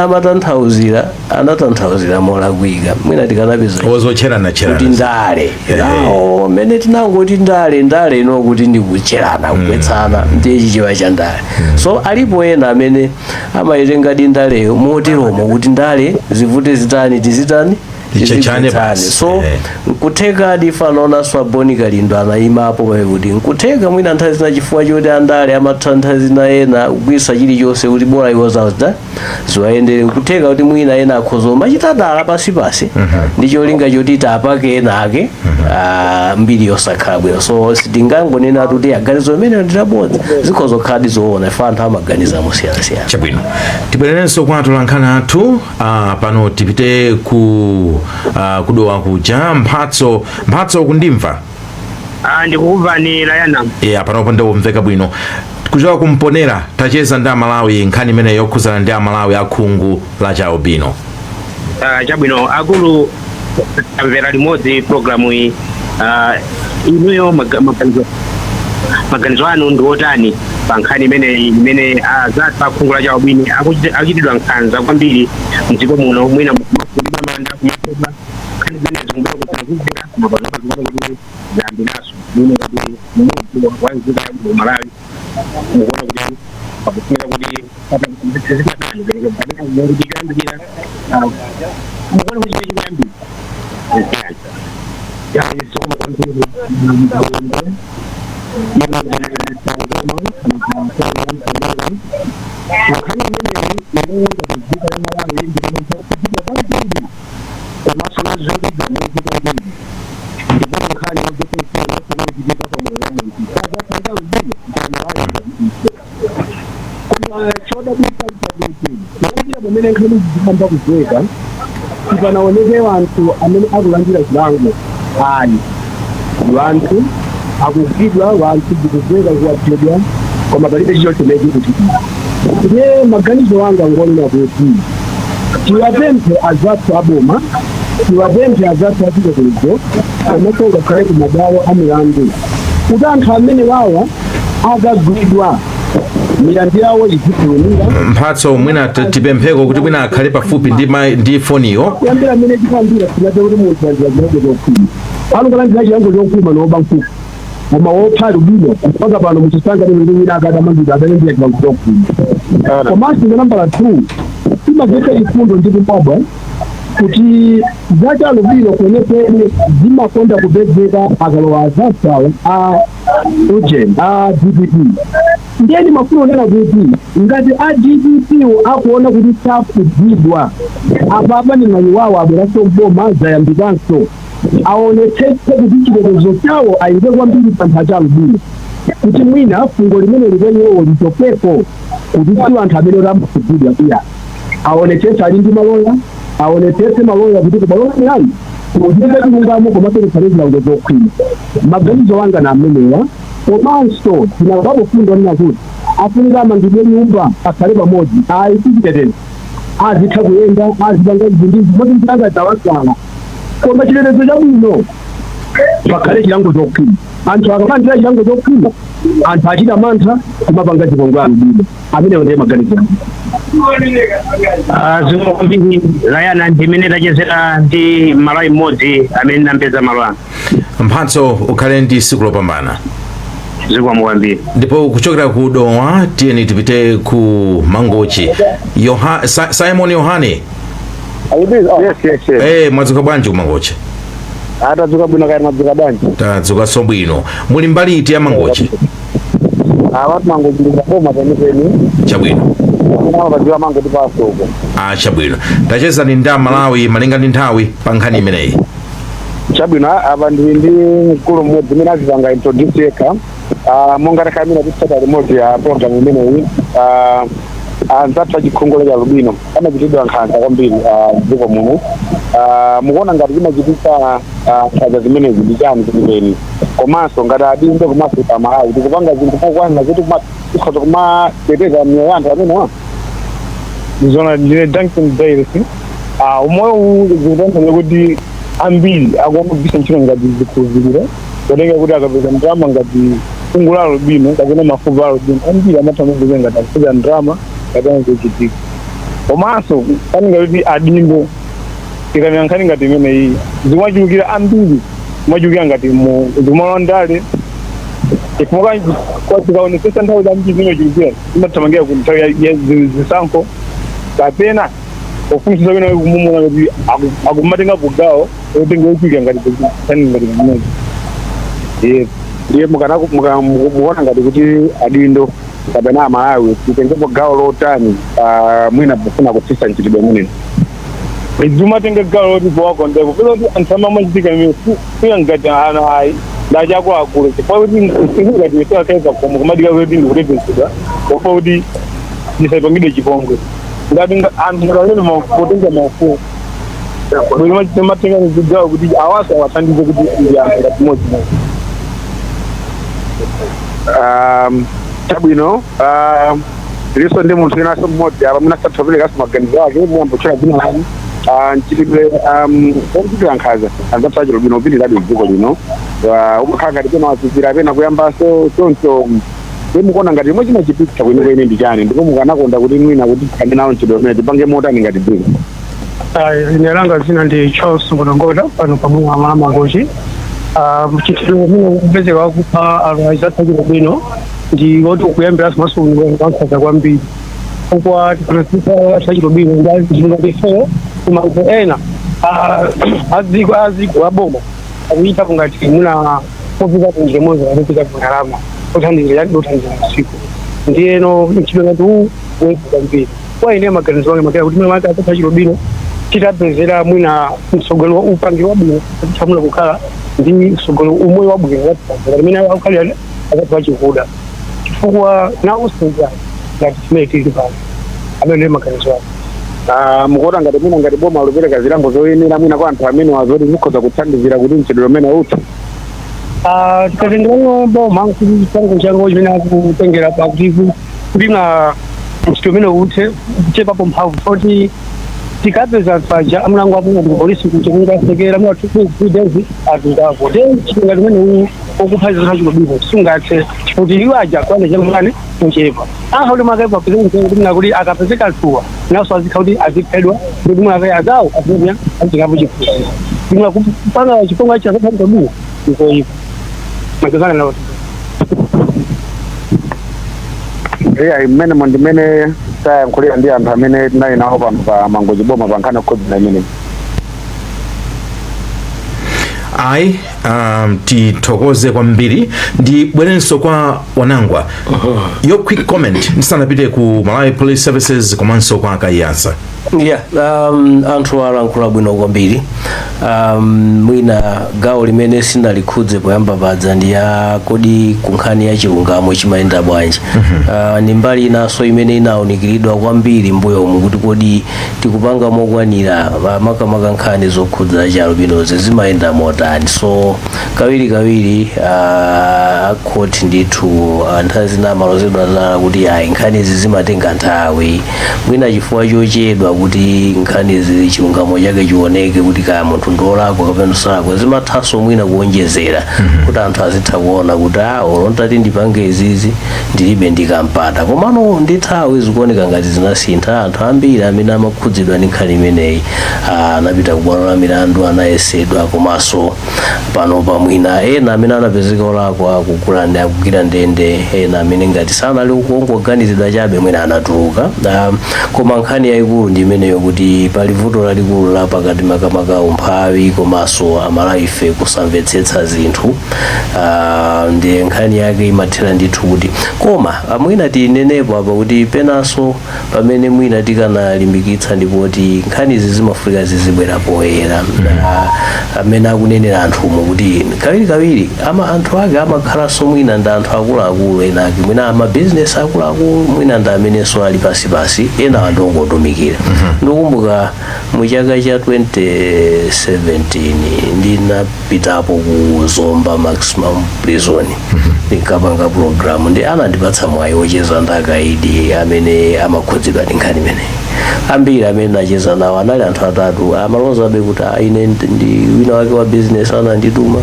C: anatanthauzira molakwika mwina tikanapeza kuti ndale amene tinangoti ndale ino kuti ndikucherana kugwetsana ndiye chichewa cha ndale so alipo ena amene amayitengadi ndaleyo moteromo kuti ndale zivute zitani tizitani so nkutheka adifanaona swaboni kalindo anayimapo kuti nkutheka mwina nthawi zina chifukwa choti andale amatha nthawi zina ena kugwisa chilichonse kuti bora iwo zawo ziwayendere nkutheka kuti mwina ena akhoza machita dala pasipasi ndi cholinga choti tapake ena ake mbiri yosakhala bwino so sitingangonena kuti aganizo amene ndilabodza zikhoza kukhala zoona ife anthu amaganiza mosiyanasiyana
B: chabwino tibwererenso kwa atolankhani athu pano tipite kudowa kuja mphatso kundimva
F: ndikukumvani Layana
B: panopo ndikumveka bwino kuchoka kumponera tacheza ndi Amalawi nkhani imene yokhuzana ndi Amalawi akhungu la chaubino
F: chabwino akulu amvera limodzi programu iyi inuyo maganizo anu ndi otani pa nkhani imene zathu akhungu la chaubino akuchitidwa nkhanza kwambiri mdziko muno mwina manda kumakoba nkhani zimene zikumbula kutazizira mapazapazikuti zambinaso mine kuti mmozi wanzika mu Malawi mukuona kuti pakufunira kuti zikatani zikandikira mukuona kuti chikuyambira soma kwambiri
D: panaoneke wanthu amene akulandira zilango wanthu akugwidwa wanthu zikuzeka kuwapedwa koma palibe chilichonse chikuchitika ndiye maganizo wanga ngonena kuti tiwapemphe azathu aboma tiwapemphe azathu achitetezo komanso ngakhale ku mabwalo a milandu kuti anthu amene wawa akagwidwa milandu yawo izipulumira
B: mphatso mwina tipempheko kuti mwina akhale pafupi ndi foniyo
D: kuyambira amene tikambira tinate kuti munthu alandira zilango zokhwima pano kalandira chilango chokhwima nooba mfupi koma wophali bwino mpaka pano muchisanga ndi wina akadamangidwa atalembera chilango chokhwima komanso nambala 2 timagwetsa chifundo ndi kumabwa kuti zachalo bwino kwenekene zimakonda kupezeka akalowa azatsawo ujeni GDP ndiyeni mafuna onena kuti ngati GDP akuona kuti sakugwidwa apapa ni mwanyi wawo abweraso mboma zayambikanso aonetsetse kuti chitetezo chawo ayike kwambiri pa nthawi chalo bwino kuti mwina fungo limene lipenyewo lichokepo kuti si anthu amene ramkugwidwa iya aonetsetse ali ndi maloya aonetsetse maloya kuti kubalola milani kuzipe kulungamo komaperesane zilango zokhwima maganizo wanga na amenewa komanso tinangapo fundo nina kuti afunga amangidwe nyumba akhale pamodzi ayisichitetezo azitha kuyenda azipanga zindinzi moti mtanga tawasala koma chitetezo chabwino pakhale chilango chokhwima anthu akamandira chilango chokhwima anthu achita mantha kumapanga chikongwano bwino amenewo ndiye maganizo
F: zikomo kwambiri Layana ndimene tachezera ndi Malawi mmodzi amene nampeza malo anga
B: mphatso ukhale ndi tsiku lopambana
F: zikomo kwambiri
B: ndipo kuchokera ku Dowa tiyeni tipite ku Mangochi Simon Yohane
D: yes
B: mwadzuka bwanji ku Mangochi
D: atadzuka bwino kaya madzuka bwanji
B: tadzuka so bwino muli mbali iti ya Mangochi
D: watu Mangochi ndi boma penipeni
B: chabwino
D: padziwa mango tipasoko
B: chabwino tacheza ni ndi Malawi malinga ndi nthawi pa nkhani imeneyi
D: chabwino apa ndili ndi mkulu mmodzi amene azipanga introduce yekha monga takamira kutsata remote ya program imeneyi anzathu achikhongolo cha Lubino amachitidwa nkhanza kwambiri dziko muno. Mukuona ngati zimachitika nkhanza zimenezi ndi chani kumeneni, komanso ngati adindo komanso pamalawi tikupanga zinthu pokwana kuti tikhoza kumateteza miyoyo ya anthu amenewa.
G: Zona ndine Duncan Davis. Umoyo huu zikutanthauza kuti ambiri akugwisa ntchito ngati zikhulupiriro kutenga kuti akapeza ndalama ngati fungu la Lubino kapena mafupa a Lubino ambiri amathamangire ngati akupeza ndalama kapena zochitika. Komanso paninga kuti adindo ikanyankhani ngati imeneyi zimachulukira ambiri zimachulukira ngati zimalondale chifukwa tikaonetsesa nthawi zambiri zimachulukira zimathamangira ku nthawi ya zisankho kapena ofunisiza bino kumumuna kuti akumatenga kugawo otenga uchika ngati kani ngati mmoja. Ndiye mukuona ngati kuti adindo kapena amalawi titengepo gawo lotani mwina pofuna kutsisa nchitidwe munene. Izumatenga gawo loti powakondeko pelo kuti anthu amachitika imene kuya ngati ana ayi ndachako akulu chifukwa kuti ngati wesewakaipa koma kumadika kuti ndikutetezedwa ofa kuti ndisaipangidwe chipongwe ngati anthu ngaene makutenga mafumu matenga zigawo kuti awaso awathandize kuti ndiyanthu ngati modzi
D: chabwino liso ndi munthu inaso mmodzi apa mwina sathoverekaso maganizo ake muyambochera dzina lani nchitidwe okuchitira nkhanza anzathu achi Lubino upitirabe dziko lino umakhala ngati pena wazizira pena kuyambaso choncho mukuona ngati imwe chimachipitsa kwenikweni ndi chani ndipo mukanakonda kuti mwina kuti tikhale nawo mchitidwe umene tipange motani ngati dziko.
H: Ine langa zina ndi Charles Ngolongola pano pamwe Mangochi. Mchitidwe umene kupezeka wakupha anzathu achi Lubino ndi woti ukuyambira simasungulwa nkhanza kwambiri kwa tikufika achi Lubino ngazingatife kumaiko ena aziko aboma akuita kungati muna kufika kunje moza kupita kunalama kuthandizira yadi dothandizira usiku ndiyeno mchitidwe ngati huu kwambiri kwa ine maganizo ake makaya kuti mwina maka atatu achi Lubino titapezera mwina msogolo upangi wabwino kutamula kukhala ndi msogolo umoyo wabwino watipazira limene akukhalira atatu achikuda chifukwa nausinza ngati chimene tili pano amene maganizo ake.
D: Mukuona ngati mwina ngati boma lupereka zilango zoyenera mwina kwa anthu amene wazoti zikhoza kuthandizira kuti mchitidwe umene uthe.
H: Tikatengera boma kuti chilango chango chimene akutengera pakuti kuti na mchitidwe umene uthe chepapo mphamvu kuti tikapeza paja amlango apo ndi polisi kuti kungasekera mwa tukuzi atungako then chingati umene okuphaza achi Lubino sungathe kuti iwo aja kwane chamani nchepa aholi makaipa kuti kuti akapezeka tuwa naso azikauti aziphedwa kuti mwaka yazawo akunya achikapo chifuwa ndimwa kupanga chiponga cha Achi Lubino iko iko makazana nawo
D: imene ndimene tayankhulira ndi anthu amene tinali nawo pano pa Mangochi boma pankhani COVID-19.
B: ayi tithokoze kwambiri ndibwerenso kwa Wanangwa your quick comment ndisanapite ku Malawi Police Services komanso kwa Kaiyasa.
C: Anthu alankhula bwino kwambiri. Mwina gawo limene sinalikhudze poyamba padza ndi ya kodi kunkhani ya chilungamo chimayenda bwanji. Ni mbali inaso imene inaonikiridwa kwambiri mbuyo mu kuti kodi tikupanga mokwanira makamaka nkhani zokhudza cha Lubinozi zimayenda motani. So kawiri court ndithu anthu azina malozedwa zala kuti ayi nkhani izi zimatenga nthawi mwina chifukwa chochedwa kuti nkhani izi chilungamo chake chioneke kuti kaya munthu ndolakwa kapena salakwa zimathanso mwina kuonjezera kuti anthu azitha kuona kuti olontati ndipange izizi ndilibe ndikampata komano ndi nthawi zikuoneka ngati zinasintha anthu ambiri amene amakhudzidwa ndi nkhani imeneyi anapita kubwalo la milandu anayesedwa komanso pano pamwina ena amene anapezeka olakwa kugwira ndende ena amene ngati sanali kungoganizidwa chabe mwina anatuluka koma nkhani yayikulu ndi imeneyo kuti pali vuto lalikulu la pakati makamaka umphawi umphawi komanso amalaife kusamvetsetsa zinthu ndi nkhani yake imathera ndithu kuti koma mwina tinenepo apa kuti penanso pamene mwina tikanalimbikitsa ndipoti nkhani izi zimafunika zizibwera poyera amene akunenera anthumo kuti kawirikawiri anthu ake amakhalanso mwina ndi anthu akuluakulu enake mwina amabizinesi akuluakulu mwina ndi amenenso ali pasipasi ena andongotumikira. Ndikumbuka mu chaka cha 2017 ndinapitapo ku Zomba maximum prison ndikapanga program ndi anandipatsa mwayi wocheza ndi akaidi amene amakhudzidwa ndi nkhani imeneyi. Ambiri amene nacheza nawo anali anthu atatu amalozabe kuti ine ndi wina wake wa business anandituma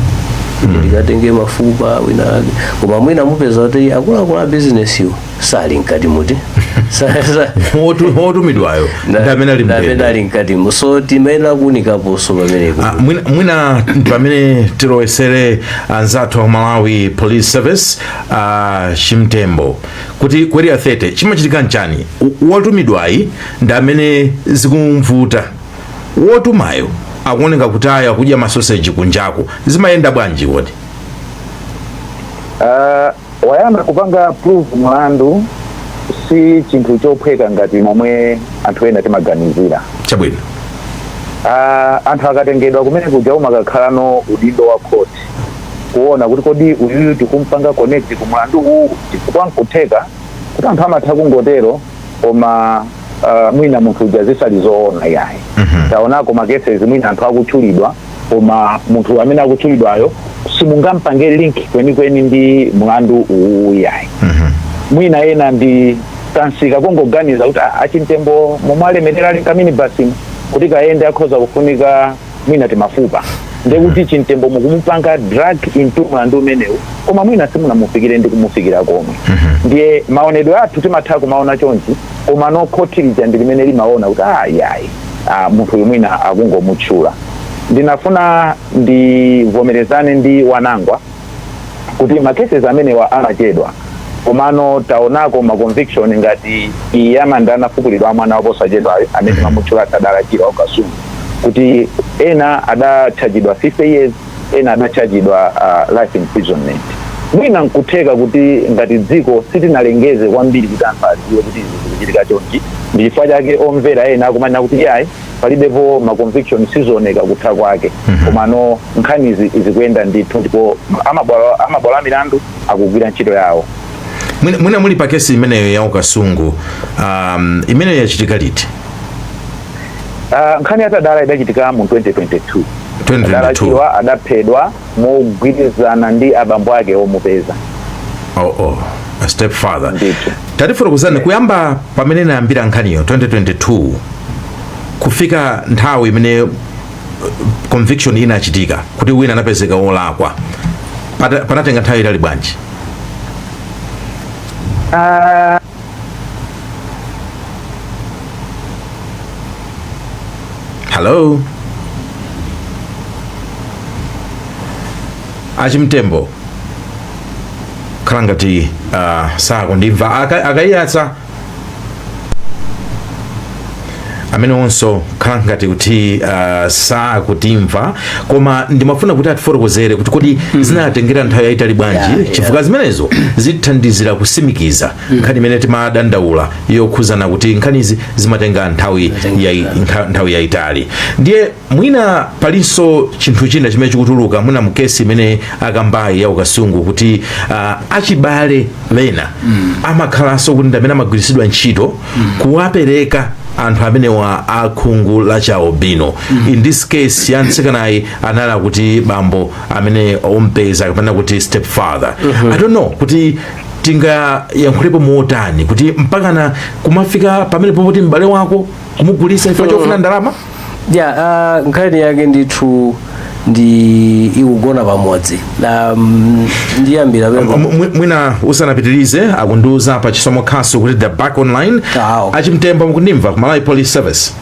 C: ndikatenge mafupa wina wake koma mwina mupeza kuti akuluakulu a business iwo sali mkati muti
B: wotumidwayo ndamene
C: ali mkatimo so timayenera kuunikaponso pamenepo.
B: Mwina pamene tilowesere anzathu a Malawi Police Service Chimtembo kuti kweri athete chimachitika nchani wotumidwayi ndi amene zikumvuta wotumayo akuoneka kuti aya kudya masoseji kunjaku zimayenda bwanji woti?
A: Wayamba kupanga proof mlandu si chinthu chophweka ngati momwe anthu ena timaganizira.
B: Chabwino.
A: Anthu akatengedwa kumene kuja umakakhalano udindo wa court kuona kuti kodi uyu tikumpanga connect ku mlandu uwu tikwankutheka kuti anthu amatha kungotero koma mwina munthu uja zisalizoona yayi. Taonako makesezi mwina anthu akutchulidwa koma munthu amene akutchulidwayo simungampange link kwenikweni ndi mlandu uwu yayi. Mwina ena ndi tansika kungoganiza kuti Achimtembo momwalemerera ali kamini basi kuti kaende akhoza kufunika mwina timafupa ndekuti Chimtembo mukumupanga drag into mlandu umenewu koma mwina simunamufikire ndi kumufikira komwe. Ndiye maonedwe athu timatha kumaona chonchi koma no khotilija ndi limene limaona kuti yayi munthu mwina akungomutchula. Ndinafuna ndivomerezane ndi wanangwa kuti makesezi amenewa amachedwa komano taonako ma conviction ngati iyamandana fukulidwa mwana waposachedwayo amene mamutchula Tadalachira Okasungu kuti ena adachajidwa 50 years ena adachajidwa life imprisonment. Mwina nkutheka kuti ngati dziko sitinalengeze kwambiri kuti anthu adziwe kuti zikuchitika chonchi ndi chifukwa chake omvera ena akumanya kuti yayi palibepo ma conviction sizooneka kutha kwake komano nkhani izikuyenda ndithu ndipo amabwalo amilandu akugwira ntchito yawo.
B: Mwina muli pa kesi imeneyo ya Okasungu imeneyo yachitika liti?
A: Nkhani ya Tadala idachitika mu 2022. Tadalachira adaphedwa mogwirizana ndi abambo ake omupeza.
B: A step father. Tatifotokozani kuyamba pamene nayambira nkhaniyo 2022 kufika nthawi imene conviction inachitika kuti wina anapezeka wolakwa panatenga nthawi itali bwanji? Hello? Achimtembo kalangati sakundimva akayatsa amene onso kalangati kuti sakutimva koma ndimafuna kuti atifotokozere kuti kodi zinatengera nthawi yayitali bwanji chifukwa zimenezo zithandizira kusimikiza nkhani imene timadandaula yokhuzana kuti nkhanizi zimatenga nthawi yayitali. Ndiye mwina palinso chinthu china chimene chikutuluka mwina mukesi imene akambayi ya Okasungu kuti achibale lena amakhalanso kuti ndamene amagwiritsidwa ntchito kuwapereka anthu amene wa akhungu la Chaobino. In this case yansikanayi anala kuti bambo amene ompeza kapena kuti step father. I don't know kuti tingayankhulepo motani kuti mpakana kumafika pamene popoti m'bale wako kumugulisa ifa chofuna ndalama?
C: Nkhani yake ndithu ndi ikugona pamodzi ndiyambira
B: mwina usanapitirize akundiuza pa chisomo khasu kuti the back online. Achimtembo mukundimva ku Malawi Police Service?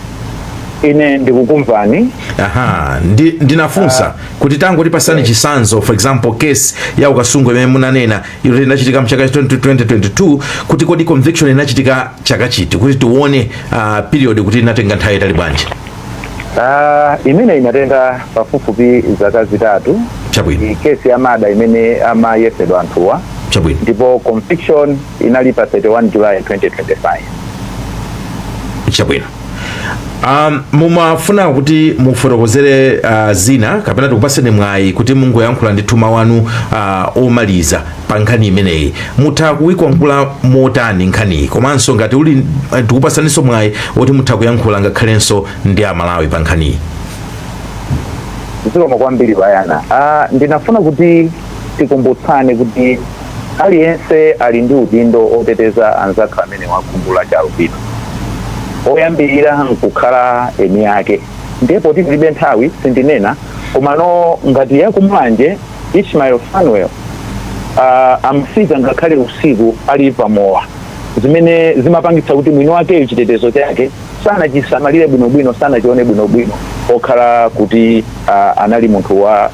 A: Ine ndikukumvani.
B: Ndinafunsa kuti tangu tipasani chisanzo for example case ya Okasungu imene munanena iyo inachitika mchaka 2022 kuti kodi conviction inachitika chaka chiti kuti tione period kuti inatenga nthawi itali bwanji?
A: Imene inatenga pafupifupi zaka zitatu.
B: Chabwino.
A: Kesi ya mada imene amayesedwa anthuwa.
B: Chabwino.
A: Ndipo conviction inali pa 31 July 2025.
B: Chabwino. Mumafuna kuti mufotokozere zina kapena tikupaseni mwayi kuti mungoyankhula ndi tuma wanu omaliza pa nkhani imeneyi. Mutha kuyikwangula motani nkhaniyi komanso ngati uli tikupasaninso mwayi woti mutha kuyankhula ngakhalenso ndi amalawi pa nkhaniyi.
A: Zikomo kwambiri bayana. Ndinafuna kuti tikumbutsane kuti aliyense ali ndi udindo oteteza anzake amene wakumbula cha albino. Oyambirira nkukhala eni yake. Ndipo tilibe nthawi sindinena komano ngati yakumwanje Ishmael Fanuel amsika ngakhale usiku ali pamowa zimene zimapangitsa kuti mwini wake chitetezo chake sana chisamalire bwinobwino sana chione bwinobwino okhala kuti anali munthu wa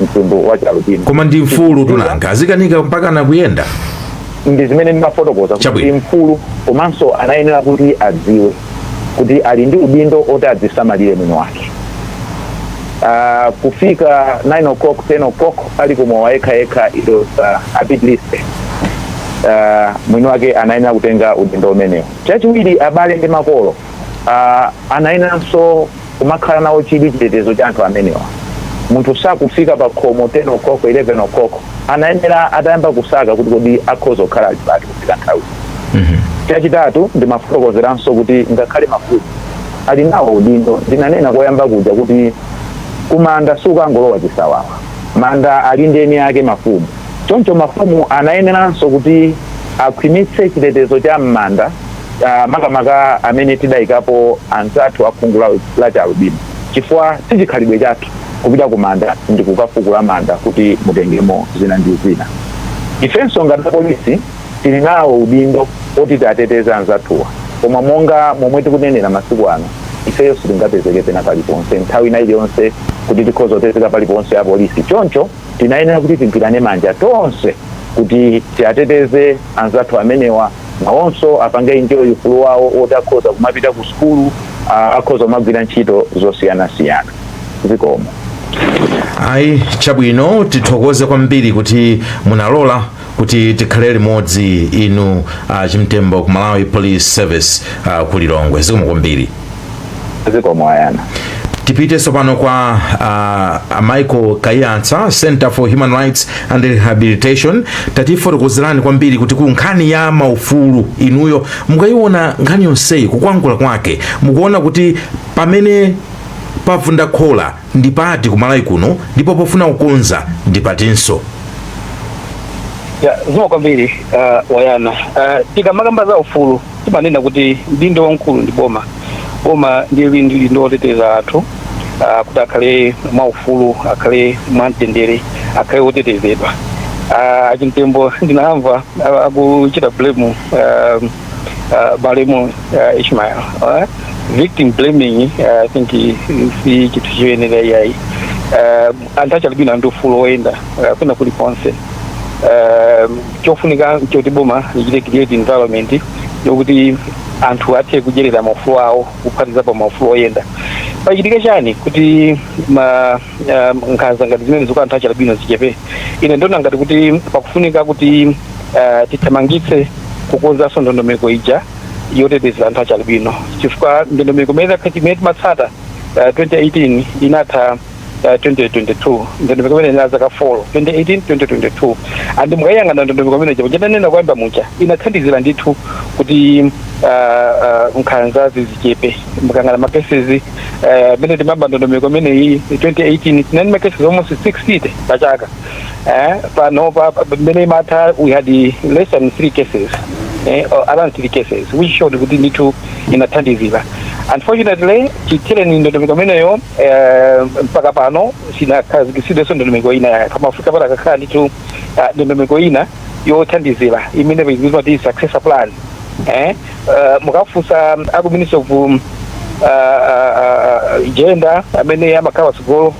A: mtundu wa albino.
B: Koma ndi mfulu tunanga azikanika mpaka nakuyenda.
A: Ndi zimene ndimafotokoza kuti mfulu komanso anayenera kuti adziwe kuti ali ndi udindo oti adzisamalire mwini wake. Kufika 9 o'clock 10 o'clock ali kumowa yekha ilo a bit list. Mwini wake anayenera kutenga udindo umenewo. Chachiwiri abale ndi makolo anayeneranso kumakhala nawo chidi chitetezo cha anthu amenewa. Munthu sakufika pa khomo 10 o'clock 11 o'clock anayenera atayamba kusaka kuti kodi akhoza kukhala ali pati kufika nthawi. Chachitatu ndimafotokozeranso kuti ngakhale mafumu ali nawo udindo. Ndinanena koyamba kuja kuti kumanda sukangolowa chisawawa. Manda ali ndi eni yake mafumu. Choncho mafumu anayeneranso kuti akhwimitse chitetezo cha m'manda makamaka amene tidayikapo anzathu akhungula la albino. Chifukwa sichikhalidwe chathu kupita kumanda ndi kukafukula manda kuti mutengemo zina ndi zina. Ifenso ngati polisi tili nawo udindo oti tiateteza anzathuwa. Koma monga momwe tikunenera masiku ano ifeyo sitingapezeke pena paliponse nthawi ina iliyonse kuti tikhoza kutetezeka paliponse ya polisi. Choncho tinayenera kuti tigwirane manja tonse kuti tiateteze anzathu amenewa nawonso apange enjoy ufulu wawo oti akhoza kumapita ku sukulu akhoza kumagwira ntchito zosiyanasiyana. Zikomo.
B: Ayi chabwino tithokoze kwambiri kuti munalola kuti tikhale limodzi inu chimtembo ku Malawi Police Service ku Lilongwe. Zikomo kwambiri.
A: Zikomo ayana.
B: Tipite pano kwa Michael Kayantsa, Center for Human Rights and Rehabilitation. Tatifotokozerani kwambiri kuti ku nkhani ya maufulu inuyo mukayiona nkhani yonseyi kukwangula kwake mukuona kuti pamene pavunda khola ndi pati ku Malawi kuno ndipo pofuna kukonza ndi patinso.
D: Zikomo kwambiri wayana. Tikamakamba za ufulu timanena kuti dindo wankulu ndi boma. Boma ndiye ndindo oteteza anthu kuti akhale mwaufulu akhale mwamtendere akhale otetezedwa. Chimtembo ndinamva akuchita blame balemu Ishmael. Victim blaming I think si chinthu choyenera yayi. Anthu achalibino ndi ufulu oyenda kuna kulikonse. Chofunika choti boma lichite create environment yokuti anthu athe kudyerera maufulu awo kuphatiza pa maufulu oyenda. Pachitika chani kuti nkhanza ngati zimene zikuti anthu achalibino zichepe. Ine ndona ngati kuti pakufunika kuti tithamangitse kukonzanso ndondomeko ija yoteteza anthu achalibino. Chifukwa ndondomeko imene timatsata 2018 inatha 2022 ndondomeko imene ina zaka 4 2018-2022 andi mukayang'ana ndondomeko imene chandanena kuyamba mucha inathandizira ndithu kuti nkhanza zichepe. Mukang'ana makeses mene timamba ndondomeko imene iyi 2018 tinani makeses almost 60 pachaka. Pano mene imatha we had less than 3 cases. Around 3 cases which showed kuti ndithu inathandizira. Unfortunately chitheleni ndondomeko imeneyo mpaka pano sinakhazikitsidwenso ndondomeko ina kama Afrika pala kakhala ndithu ndondomeko ina yothandizira imene ikuzwa kuti successor plan. Mukafunsa aku Minister of Gender amene amakhala tsogolo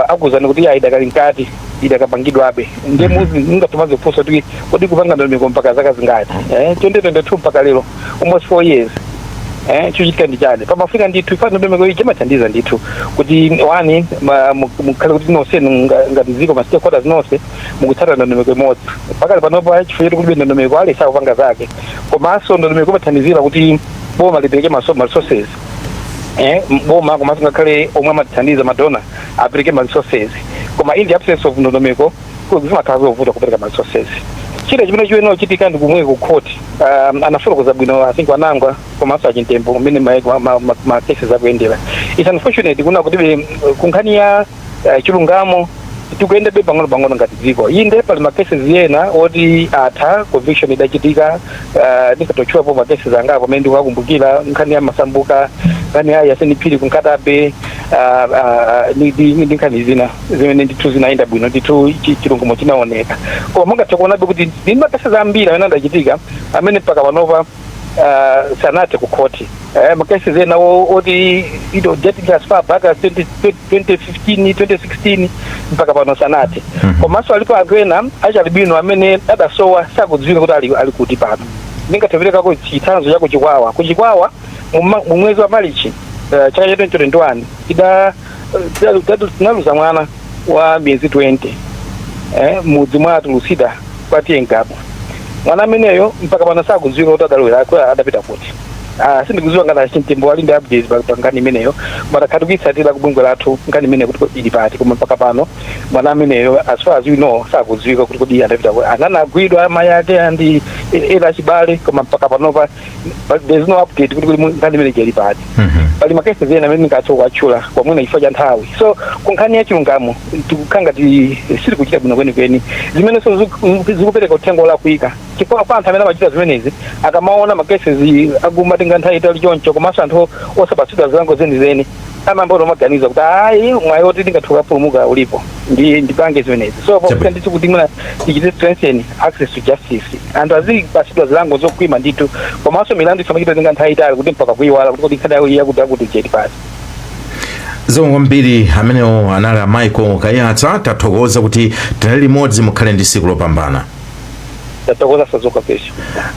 D: akuzana kuti idakali nkati idakapangidwabe ndiye muzi ngatumaze kufunsa kuti kodi kupanga ndondomeko mpaka zaka zingati 2022 mpaka lero almost 4 years. chuchitika ndi chani pamafika ndithu ifana ndondomeko iyi chimathandiza ndithu kuti wani mukhale kuti nonsenu ngati dziko ma stakeholders nonse mukutsata ndondomeko imodzi pakali panopa chifukwa kulibe ndondomeko ali sakupanga zake komanso ndondomeko imathandizira kuti boma lipereke ma resources boma komanso ngakhale omwe amathandiza madona apereke ma resources koma in the absence of ndondomeko zimakhala zovuta kupereka ma resources chile chimene chiwene chitika ndi kumwe ku court anafotokoza bwino I think wanangwa komanso achintembo kumene ma cases akuyendera. It's unfortunate kuna kuti kunkhani ya chilungamo tikuyenda be pang'ono ngati dziko inde pali ma cases yena oti atha conviction idachitika ndikatochwapo ma cases angapo pamene ndikukumbukira nkhani ya Masambuka nkhani ya Yaseniphiri kunkatabe ndi nkhani zina zimene ndithu zinaenda bwino ndithu chilungamo chinaoneka koma mungatikuonabe kuti ndi ma cases ambiri amene adachitika amene mpaka panopa sanate ku court ma cases ena oti dating as far back as 2015 2016 mpaka pano sanate komanso alipo agwena achalibino amene adasowa sakudziwika kuti ali kuti pano ndingathavirekako chitsanzo chako kuchikwawa mu mwezi wa Marichi chaka cha 2021 tinaluza mwana wa miyezi 20 mudzi mwa Lucida kwatiyengapo mwana ameneyo mpaka pano sakudziwika kuti adalowera adapita kuti sindikudziwa ngati achintembo ali ndi updates pa nkhani imeneyo matakhatikitsatira kubungwe lathu nkhani imeneyo kuti ili pati koma mpaka pano mwana ameneyo as far as we know sakudziwika kuti adapita kuti ananagwidwa amayi ake andi ena achibale koma mpaka panopa there's no update kuti nkhani imeneyo ili pati pali makesi ena amene ndingatsoka atchula kwamwina chifukwa cha nthawi so kunkhani ya chilungamo tikukhanga sili kuchita bwino kwenikweni zimenenso zikupereka uthenga olakwika chifukwa kwa anthu amene amachita zimenezi akamaona makesi akumatenga nthawi itali choncho komanso anthu osapatsidwa zilango zenizeni amambo maganiza kuti ayi mwayi oti tingathuka pulumuka ulipo ndipange zimenezi so pofika ndithu kuti mwina tichite strengthen access to justice anthu azipatsidwa zilango zokhwima ndithu komanso milandu isamachita tenga nthawi itali kuti mpaka kuyiwala kuti nkhani yawo yakuti cheti pasi
B: zomwe kwambiri amenewo anali Michael Kayatsa tathokoza kuti tinali limodzi mukhale ndi tsiku lopambana.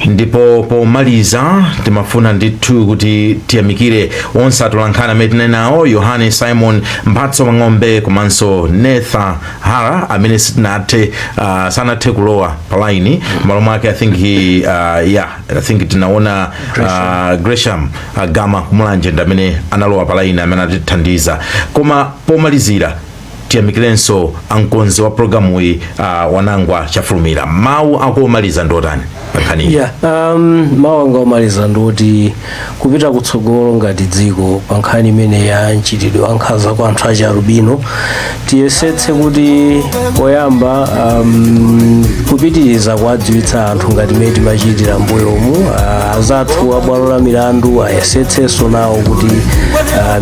B: Ndipo pomaliza timafuna ndithu kuti tiyamikire onse atolankhani amene tinali nawo Yohane Simon Mphatso Mang'ombe komanso Netha Hara amene sanathe kulowa pa line malo mwake I think tinaona Gresham Gama Kumulanje amene analowa pa line amene atithandiza koma pomalizira tiyamikirenso ankonzi wa programu iyi Wanangwa Chafulumira mawu akomaliza ndotani pakhani
C: mawu anga omaliza ndoti kupita kutsogolo ngati dziko pa nkhani imene ya mchitidwe wa nkhanza kwa anthu achi alubino tiyesetse kuti poyamba kupitiriza kuwadziwitsa anthu ngati mmene timachitira mbuyomu azathu abwalo la milandu ayesetsenso nawo kuti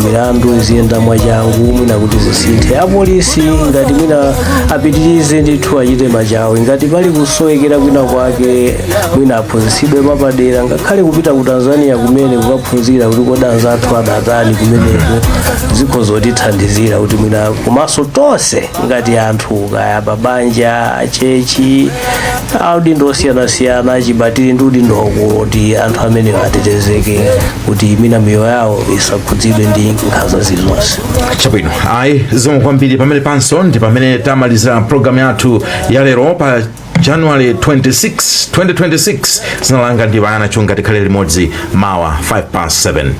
C: milandu iziyenda mwachangu mwina kuti zisinthe apolisi ngati mwina apitirize ndithu achite machawi ngati pali kusowekera kwina kwake mwina aphunzitsidwe papadera ngakhale kupita ku Tanzania kumene kukaphunzira kuti kodi anzathu adatani kumeneko zikho zotithandizira kuti mwina komanso tonse ngati anthu kaya mabanja achechi audindo osiyanasiyana achibatiri ndi udindo waukulu kuti anthu amene atetezeke kuti mwina miyoyo yawo isakhudzidwe ndi nkhanza zilizonse.
B: Chabwino ayi zomwe kwambiri pamene panso ndi pamene tamalizira programu yathu ya lero pa January 26, 2026 zinalanga ndi bayana chunga tikhale limodzi mawa 5 past 7.